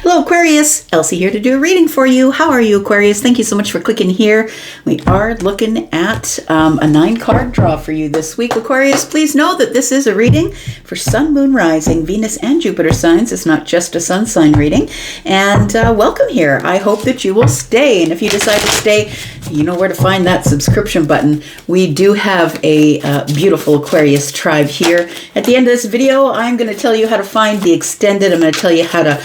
Hello Aquarius, Elsie here to do a reading for you. How are you, Aquarius? Thank you so much for clicking here. We are looking at a 9-card draw for you this week, Aquarius. Please know that this is a reading for Sun, Moon, Rising, Venus, and Jupiter signs. It's not just a sun sign reading. And welcome here. I hope that you will stay. And if you decide to stay, you know where to find that subscription button. We do have a beautiful Aquarius tribe here. At the end of this video, I'm going to tell you how to find the extended. I'm going to tell you how to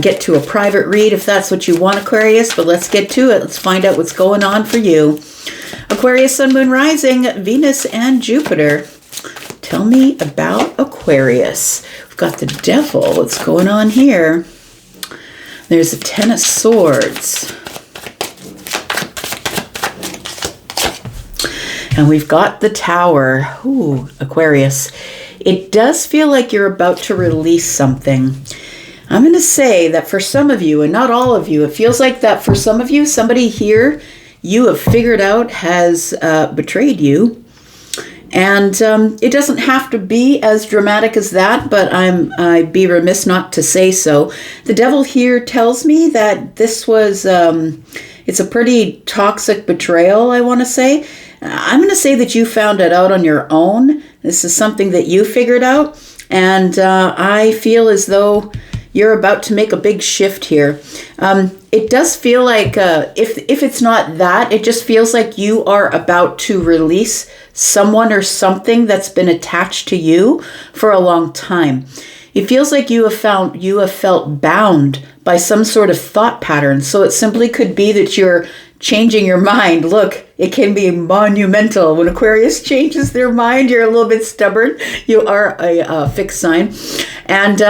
get to a private read if that's what you want, Aquarius. But let's get to it. Let's find out what's going on for you. Aquarius, Sun, Moon, Rising, Venus, and Jupiter. Tell me about Aquarius. We've got the Devil. What's going on here? There's a Ten of Swords. And we've got the Tower. Ooh, Aquarius. It does feel like you're about to release something. I'm going to say that for some of you, and not all of you, it feels like that for some of you, somebody here you have figured out has betrayed you. And it doesn't have to be as dramatic as that, but I'd be remiss not to say so. The Devil here tells me that this was, it's a pretty toxic betrayal, I want to say. I'm going to say that you found it out on your own. This is something that you figured out. And I feel as though you're about to make a big shift here. It does feel like, if it's not that, it just feels like you are about to release someone or something that's been attached to you for a long time. It feels like you have felt bound by some sort of thought pattern. So it simply could be that you're changing your mind. Look, it can be monumental. When Aquarius changes their mind, you're a little bit stubborn. You are a fixed sign. And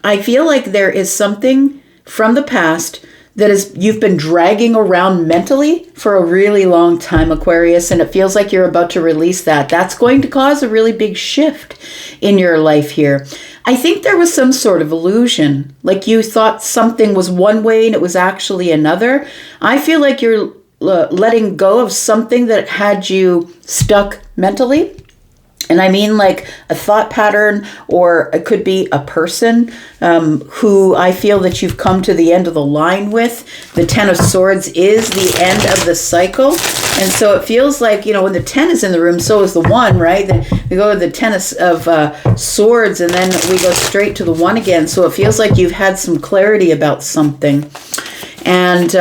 I feel like there is something from the past that you've been dragging around mentally for a really long time, Aquarius, and it feels like you're about to release that. That's going to cause a really big shift in your life here. I think there was some sort of illusion, like you thought something was one way and it was actually another. I feel like you're letting go of something that had you stuck mentally. And I mean like a thought pattern, or it could be a person who I feel that you've come to the end of the line with. The Ten of Swords is the end of the cycle. And so it feels like, you know, when the 10 is in the room, so is the 1, right? Then we go to the Ten of Swords, and then we go straight to the 1 again. So it feels like you've had some clarity about something. And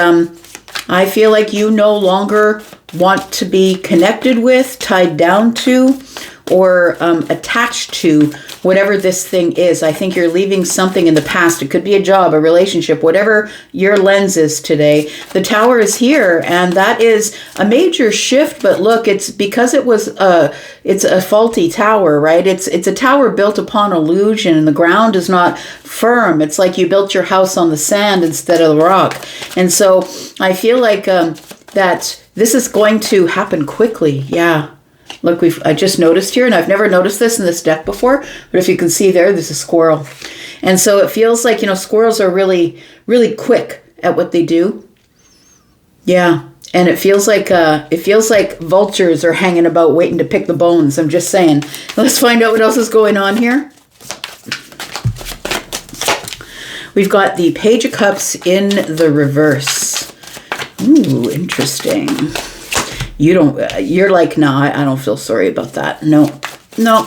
I feel like you no longer want to be connected with, tied down to, or attached to whatever this thing is. I think you're leaving something in the past. It could be a job, a relationship, whatever your lens is today. The Tower is here, and that is a major shift. But look, it's because it's a faulty tower, right? It's a tower built upon illusion, and the ground is not firm. It's like you built your house on the sand instead of the rock. And so I feel like that this is going to happen quickly. Yeah. Look, I just noticed here, and I've never noticed this in this deck before, but if you can see there's a squirrel. And so it feels like, you know, squirrels are really, really quick at what they do. Yeah. And it feels like vultures are hanging about waiting to pick the bones. I'm just saying. Let's find out what else is going on here. We've got the Page of Cups in the reverse. Ooh, interesting. You're like, no, I don't feel sorry about that. No,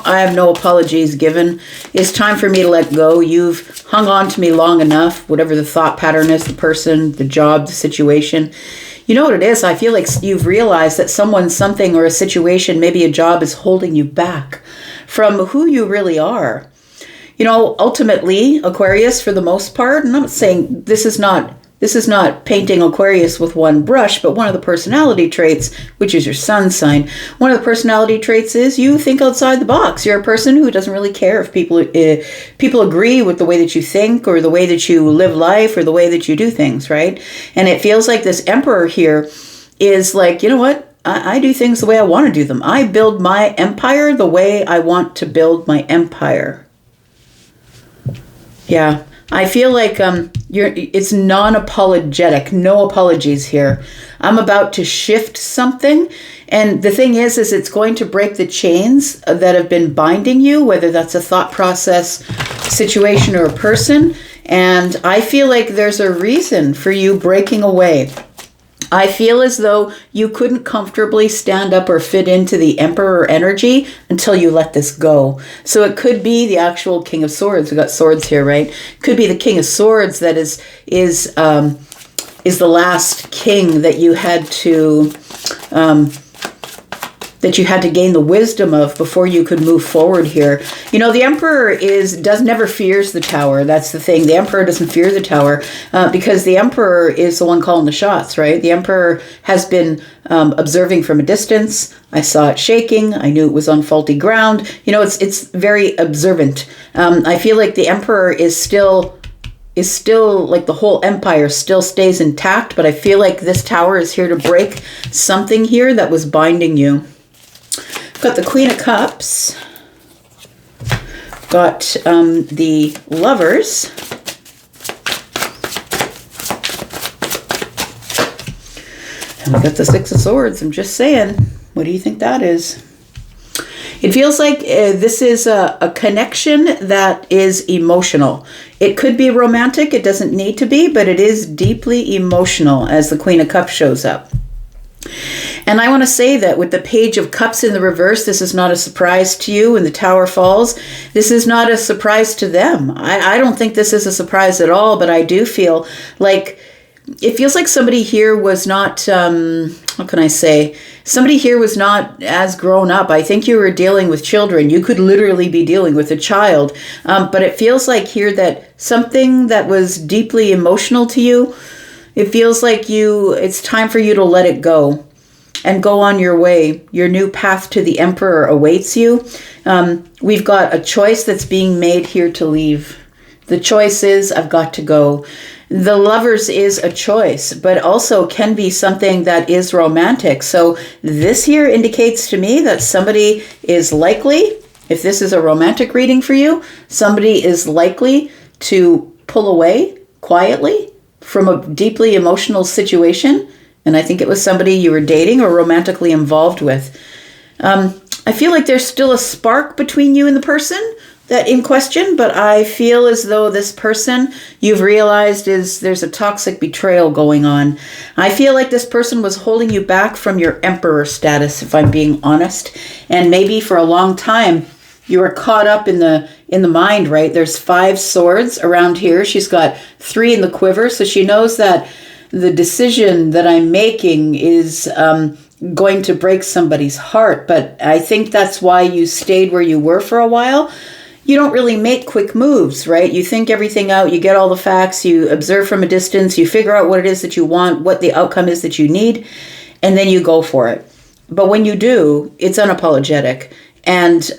I have no apologies given. It's time for me to let go. You've hung on to me long enough, whatever the thought pattern is, the person, the job, the situation. You know what it is? I feel like you've realized that someone, something, or a situation, maybe a job, is holding you back from who you really are. You know, ultimately, Aquarius, for the most part, and I'm not saying this is not painting Aquarius with one brush, but one of the personality traits, which is your sun sign, one of the personality traits is you think outside the box. You're a person who doesn't really care if people agree with the way that you think, or the way that you live life, or the way that you do things, right? And it feels like this Emperor here is like, you know what? I do things the way I want to do them. I build my empire the way I want to build my empire. Yeah. I feel like it's non-apologetic, no apologies here. I'm about to shift something, And the thing is it's going to break the chains that have been binding you, whether that's a thought process, situation, or a person. And I feel like there's a reason for you breaking away. I feel as though you couldn't comfortably stand up or fit into the Emperor energy until you let this go. So it could be the actual King of Swords. We got swords here, right? Could be the King of Swords that is the last king that you had to gain the wisdom of before you could move forward here. You know, the Emperor never fears the Tower. That's the thing. The Emperor doesn't fear the Tower because the Emperor is the one calling the shots, right? The Emperor has been observing from a distance. I saw it shaking. I knew it was on faulty ground. You know, it's very observant. I feel like the Emperor is still like the whole empire still stays intact, but I feel like this Tower is here to break something here that was binding you. Got the Queen of Cups. Got the Lovers. And we got the Six of Swords. I'm just saying. What do you think that is? It feels like this is a connection that is emotional. It could be romantic. It doesn't need to be, but it is deeply emotional as the Queen of Cups shows up. And I want to say that with the Page of Cups in the reverse, this is not a surprise to you when the Tower falls. This is not a surprise to them. I don't think this is a surprise at all, but I do feel like it feels like somebody here was not, what can I say? Somebody here was not as grown up. I think you were dealing with children. You could literally be dealing with a child. But it feels like here that something that was deeply emotional to you, it feels like it's time for you to let it go and go on your way. Your new path to the Emperor awaits you. We've got a choice that's being made here to leave. The choice is, I've got to go. The Lovers is a choice, but also can be something that is romantic. So this here indicates to me that somebody is likely, if this is a romantic reading for you, somebody is likely to pull away quietly from a deeply emotional situation. And I think it was somebody you were dating or romantically involved with. I feel like there's still a spark between you and the person that in question, but I feel as though this person you've realized there's a toxic betrayal going on. I feel like this person was holding you back from your Emperor status, if I'm being honest. And maybe for a long time you were caught up in the mind, right? There's 5 swords around here. She's got 3 in the quiver, so she knows that the decision that I'm making is going to break somebody's heart. But I think that's why you stayed where you were for a while. You don't really make quick moves, right? You think everything out, you get all the facts, you observe from a distance, you figure out what it is that you want, what the outcome is that you need, and then you go for it. But when you do, it's unapologetic. And,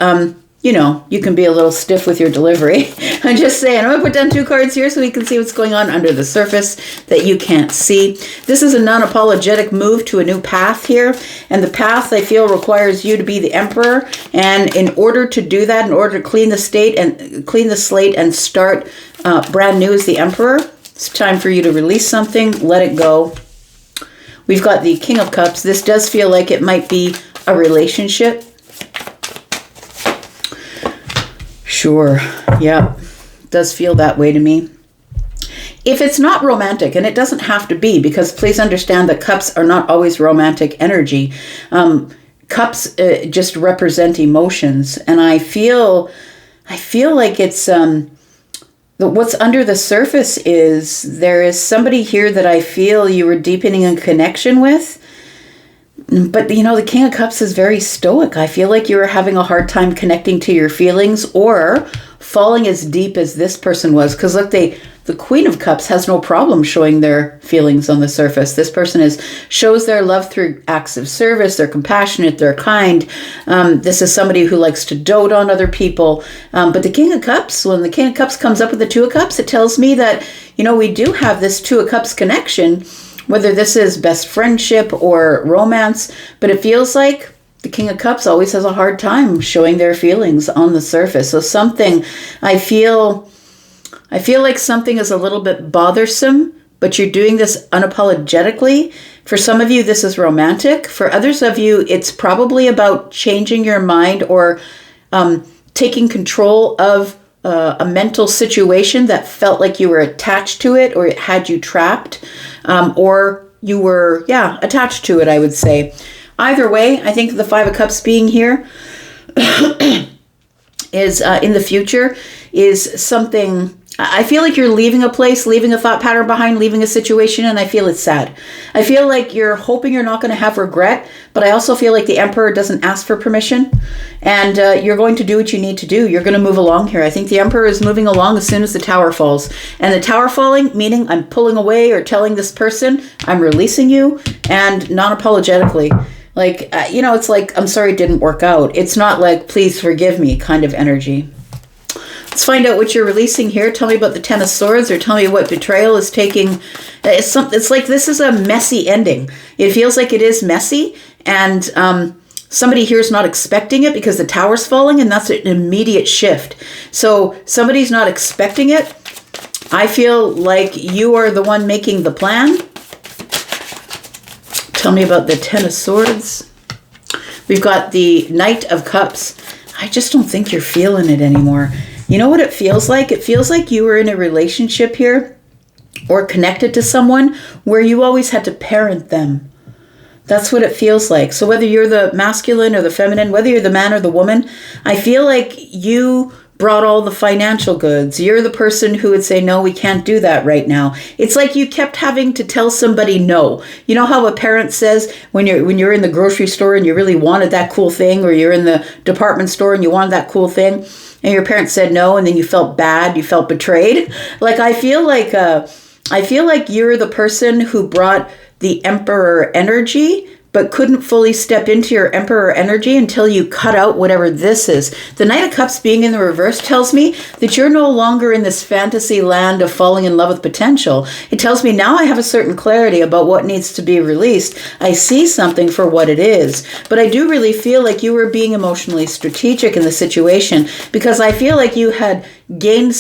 you can be a little stiff with your delivery. I'm just saying, I'm going to put down 2 cards here so we can see what's going on under the surface that you can't see. This is a non-apologetic move to a new path here. And the path, I feel, requires you to be the Emperor. And in order to do that, in order to clean the slate and start brand new as the Emperor, it's time for you to release something, let it go. We've got the King of Cups. This does feel like it might be a relationship. Sure. Yeah. Does feel that way to me. If it's not romantic, and it doesn't have to be, because please understand that cups are not always romantic energy. Cups just represent emotions. And I feel like it's what's under the surface is there is somebody here that I feel you were deepening a connection with. But, the King of Cups is very stoic. I feel like you were having a hard time connecting to your feelings or falling as deep as this person was. Because look, the Queen of Cups has no problem showing their feelings on the surface. This person shows their love through acts of service. They're compassionate. They're kind. This is somebody who likes to dote on other people. But the King of Cups, when the King of Cups comes up with the 2 of Cups, it tells me that, we do have this 2 of Cups connection, whether this is best friendship or romance, but it feels like the King of Cups always has a hard time showing their feelings on the surface. So I feel like something is a little bit bothersome but you're doing this unapologetically. For some of you, this is romantic. For others of you, it's probably about changing your mind or taking control of a mental situation that felt like you were attached to it or it had you trapped, or you were, attached to it, I would say. Either way, I think the Five of Cups being here is in the future is something. I feel like you're leaving a place, leaving a thought pattern behind, leaving a situation, and I feel it's sad. I feel like you're hoping you're not going to have regret, but I also feel like the Emperor doesn't ask for permission, and you're going to do what you need to do. You're going to move along here. I think the Emperor is moving along as soon as the Tower falls. And the Tower falling, meaning I'm pulling away or telling this person, I'm releasing you, and non-apologetically. Like, it's like, I'm sorry it didn't work out. It's not like, please forgive me kind of energy. Let's find out what you're releasing here. Tell me about the Ten of Swords, or tell me what betrayal is taking. It's like this is a messy ending. It feels like it is messy, and somebody here is not expecting it because the Tower's falling, and that's an immediate shift. So somebody's not expecting it. I feel like you are the one making the plan. Tell me about the Ten of Swords. We've got the Knight of Cups. I just don't think you're feeling it anymore. You know what it feels like? It feels like you were in a relationship here or connected to someone where you always had to parent them. That's what it feels like. So whether you're the masculine or the feminine, whether you're the man or the woman, I feel like you brought all the financial goods. You're the person who would say, no, we can't do that right now. It's like you kept having to tell somebody no. You know how a parent says when you're in the grocery store and you really wanted that cool thing, or you're in the department store and you wanted that cool thing, and your parents said no, and then you felt bad, you felt betrayed. Like I feel like you're the person who brought the Emperor energy, but couldn't fully step into your Emperor energy until you cut out whatever this is. The Knight of Cups being in the reverse tells me that you're no longer in this fantasy land of falling in love with potential. It tells me now I have a certain clarity about what needs to be released. I see something for what it is. But I do really feel like you were being emotionally strategic in the situation, because I feel like you had gained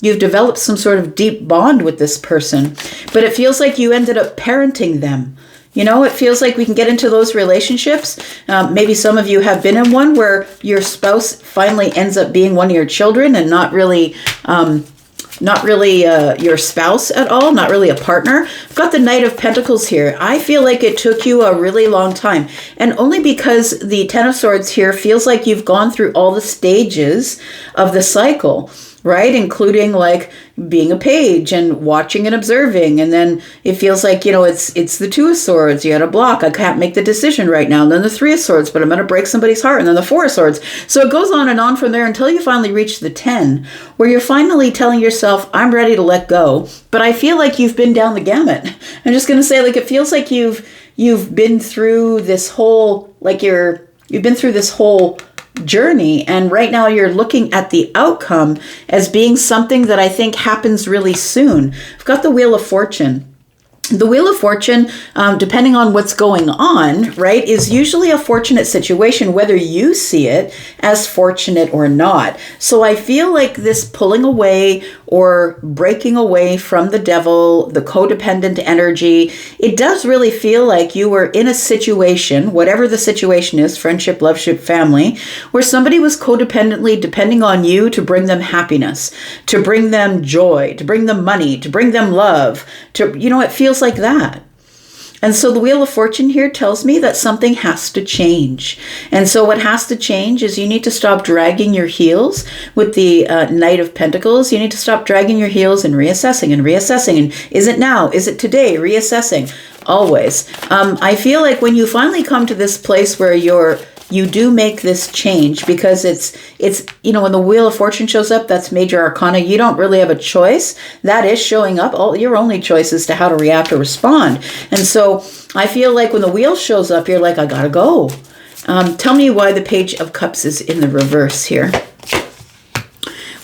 you've developed some sort of deep bond with this person. But it feels like you ended up parenting them. You know, it feels like we can get into those relationships. Maybe some of you have been in one where your spouse finally ends up being one of your children and not really your spouse at all, not really a partner. I've got the Knight of Pentacles here. I feel like it took you a really long time, and only because the Ten of Swords here feels like you've gone through all the stages of the cycle, right? Including like being a page and watching and observing. And then it feels like, it's the Two of Swords. You had a block. I can't make the decision right now. And then the Three of Swords, but I'm going to break somebody's heart. And then the Four of Swords. So it goes on and on from there until you finally reach the 10, where you're finally telling yourself, I'm ready to let go. But I feel like you've been down the gamut. I'm just going to say, like, it feels like you've been through this whole, you've been through this whole journey, and right now you're looking at the outcome as being something that I think happens really soon. I've got the Wheel of Fortune. The Wheel of Fortune, depending on what's going on, right, is usually a fortunate situation, whether you see it as fortunate or not. So I feel like this pulling away or breaking away from the devil, the codependent energy, it does really feel like you were in a situation, whatever the situation is, friendship, loveship, family, where somebody was codependently depending on you to bring them happiness, to bring them joy, to bring them money, to bring them love, it feels like that. And so the Wheel of Fortune here tells me that something has to change. And so what has to change is you need to stop dragging your heels with the Knight of Pentacles. You need to stop dragging your heels and reassessing and reassessing. And is it now? Is it today? Reassessing. Always. I feel like when you finally come to this place where you do make this change, because it's when the Wheel of Fortune shows up, that's major arcana. You don't really have a choice. That is showing up. Your only choice is to how to react or respond. And so I feel like when the wheel shows up, you're like, I gotta go. Tell me why the Page of Cups is in the reverse here.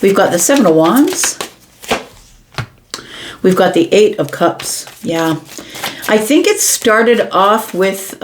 We've got the Seven of Wands. We've got the Eight of Cups. Yeah. I think it started off with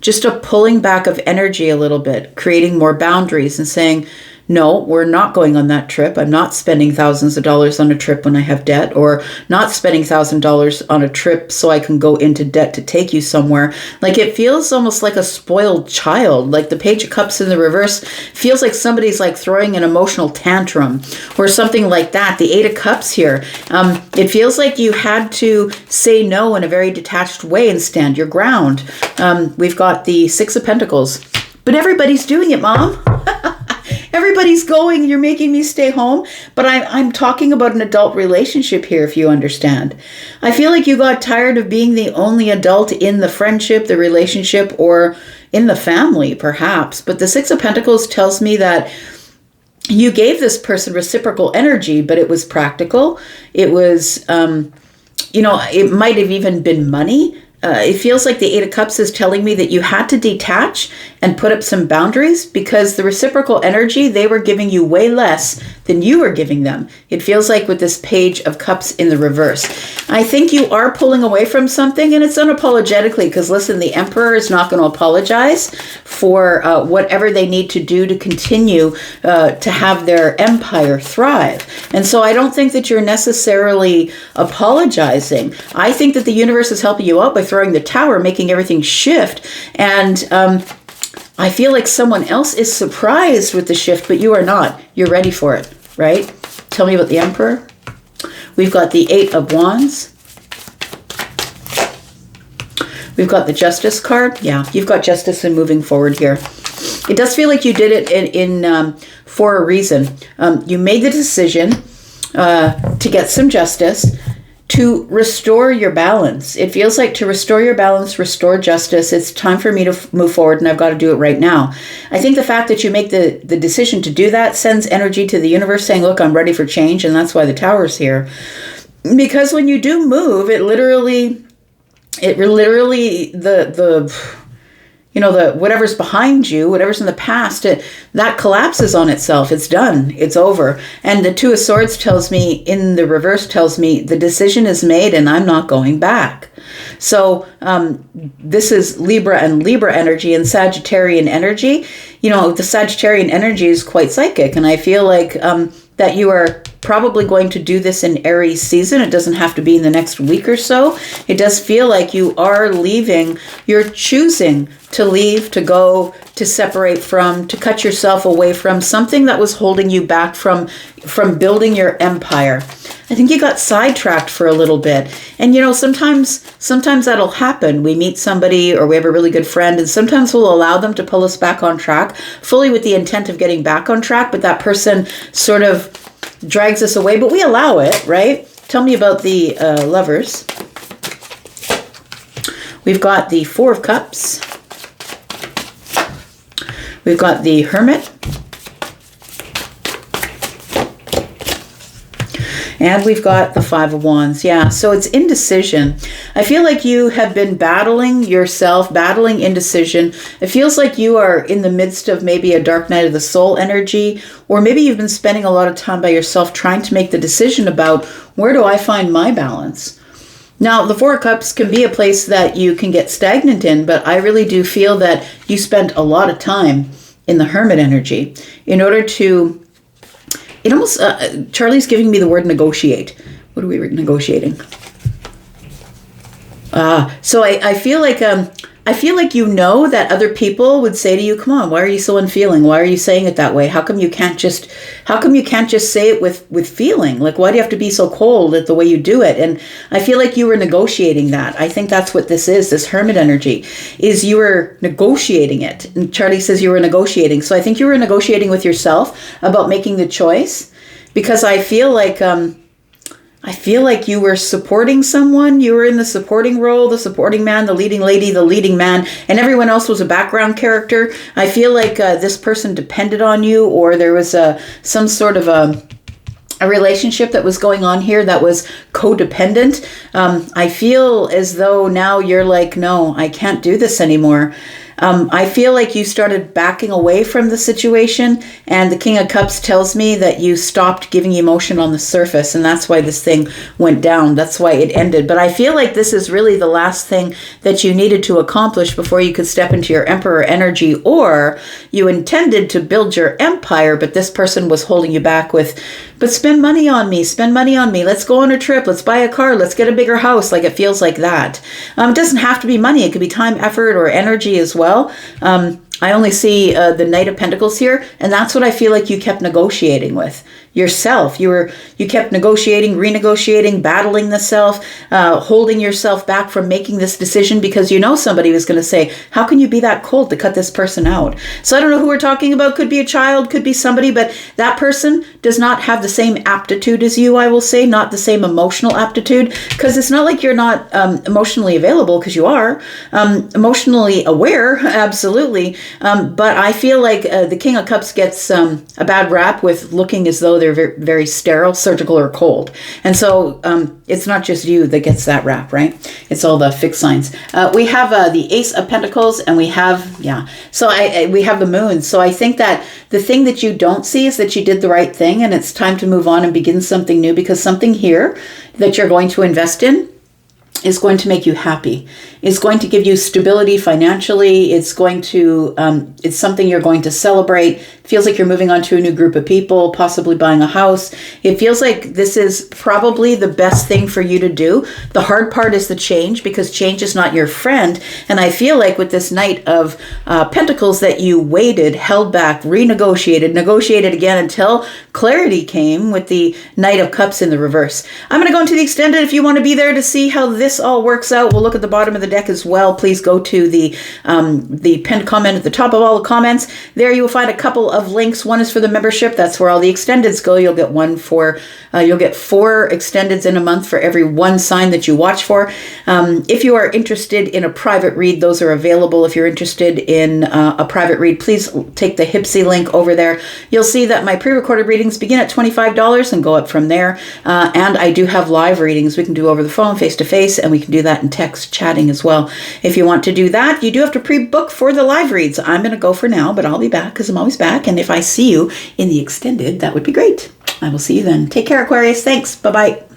just a pulling back of energy a little bit, creating more boundaries and saying, no, we're not going on that trip. I'm not spending thousands of dollars on a trip when I have debt, or not spending $1,000 on a trip so I can go into debt to take you somewhere. Like, it feels almost like a spoiled child. Like the Page of Cups in the reverse feels like somebody's like throwing an emotional tantrum or something like that. The Eight of Cups here, it feels like you had to say no in a very detached way and stand your ground. We've got the Six of Pentacles. But everybody's doing it, Mom. Everybody's going. You're making me stay home. But I'm talking about an adult relationship here, if you understand. I feel like you got tired of being the only adult in the friendship, the relationship, or in the family, perhaps. But the Six of Pentacles tells me that you gave this person reciprocal energy, but it was practical. It was, it might have even been money. It feels like the Eight of Cups is telling me that you had to detach and put up some boundaries, because the reciprocal energy, they were giving you way less than you were giving them. It feels like with this Page of Cups in the reverse. I think you are pulling away from something, and it's unapologetically, because listen, the Emperor is not going to apologize for whatever they need to do to continue to have their empire thrive. And so I don't think that you're necessarily apologizing. I think that the universe is helping you out by throwing the Tower, making everything shift. And I feel like someone else is surprised with the shift, but you are not. You're ready for it, right? Tell me about the Emperor. We've got the Eight of Wands. We've got the Justice card. Yeah, you've got justice and moving forward here. It does feel like you did it in for a reason. You made the decision to get some justice, to restore your balance. It feels like to restore your balance, restore justice. It's time for me to move forward, and I've got to do it right now. I think the fact that you make the decision to do that sends energy to the universe saying, look, I'm ready for change, and that's why the Tower's here. Because when you do move, it literally the whatever's behind you, whatever's in the past, that collapses on itself. It's done. It's over. And the Two of Swords tells me, in the reverse, tells me the decision is made and I'm not going back. So this is Libra and Libra energy and Sagittarian energy. The Sagittarian energy is quite psychic. And I feel like that you are probably going to do this in Aries season. It doesn't have to be in the next week or so. It does feel like you are leaving. You're choosing to leave, to go, to separate from, to cut yourself away from something that was holding you back from building your empire. I think you got sidetracked for a little bit. And sometimes that'll happen. We meet somebody or we have a really good friend, and sometimes we'll allow them to pull us back on track, fully with the intent of getting back on track, but that person sort of drags us away, but we allow it, right? Tell me about the Lovers. We've got the Four of Cups. We've got the Hermit. And we've got the Five of Wands. Yeah, so it's indecision. I feel like you have been battling yourself, battling indecision. It feels like you are in the midst of maybe a dark night of the soul energy, or maybe you've been spending a lot of time by yourself trying to make the decision about, where do I find my balance? Now, the Four of Cups can be a place that you can get stagnant in, but I really do feel that you spent a lot of time in the Hermit energy in order to, it almost, Charlie's giving me the word negotiate. What are we negotiating? So I feel like that other people would say to you, come on, why are you so unfeeling? Why are you saying it that way? How come you can't just say it with feeling? Like, why do you have to be so cold at the way you do it? And I feel like you were negotiating that. I think that's what this is, this Hermit energy, is you were negotiating it. And Charlie says you were negotiating. So I think you were negotiating with yourself about making the choice, because I feel like you were supporting someone. You were in the supporting role, the supporting man, the leading lady, the leading man, and everyone else was a background character. I feel like this person depended on you, or there was some sort of a relationship that was going on here that was codependent. I feel as though now you're like, no, I can't do this anymore. I feel like you started backing away from the situation, and the King of Cups tells me that you stopped giving emotion on the surface, and that's why this thing went down. That's why it ended. But I feel like this is really the last thing that you needed to accomplish before you could step into your Emperor energy, or you intended to build your empire, but this person was holding you back with, but spend money on me, let's go on a trip, let's buy a car, let's get a bigger house. Like, it feels like that. It doesn't have to be money. It could be time, effort, or energy as well. I only see the Knight of Pentacles here, and that's what I feel like you kept negotiating with yourself. You kept negotiating, renegotiating, battling the self, holding yourself back from making this decision because you know somebody was going to say, how can you be that cold to cut this person out? So I don't know who we're talking about. Could be a child, could be somebody, but that person does not have the same aptitude as you, I will say, not the same emotional aptitude, because it's not like you're not emotionally available, because you are emotionally aware, absolutely. But I feel like the King of Cups gets a bad rap with looking as though they're very, very sterile, surgical, or cold. And so it's not just you that gets that rap, right? It's all the fixed signs. We have the Ace of Pentacles, and we have, we have the Moon. So I think that the thing that you don't see is that you did the right thing, and it's time to move on and begin something new, because something here that you're going to invest in is going to make you happy. It's going to give you stability financially. It's going to, it's something you're going to celebrate. It feels like you're moving on to a new group of people, possibly buying a house. It feels like this is probably the best thing for you to do. The hard part is the change, because change is not your friend. And I feel like with this Knight of Pentacles that you waited, held back, renegotiated, negotiated again until clarity came with the Knight of Cups in the reverse. I'm going to go into the extended. If you want to be there to see how this all works out, we'll look at the bottom of the deck as well. Please go to the pinned comment at the top of all the comments. There you will find a couple of links. One is for the membership. That's where all the extendeds go. You'll get you'll get 4 extendeds in a month for every one sign that you watch for. If you are interested in a private read, those are available. If you're interested in a private read, please take the Hypsee link over there. You'll see that my pre-recorded readings begin at $25 and go up from there. And I do have live readings we can do over the phone, face-to-face, and we can do that in text chatting as well. If you want to do that, you do have to pre-book for the live reads. I'm going to go for now, but I'll be back because I'm always back. And if I see you in the extended, that would be great. I will see you then. Take care, Aquarius. Thanks. Bye-bye.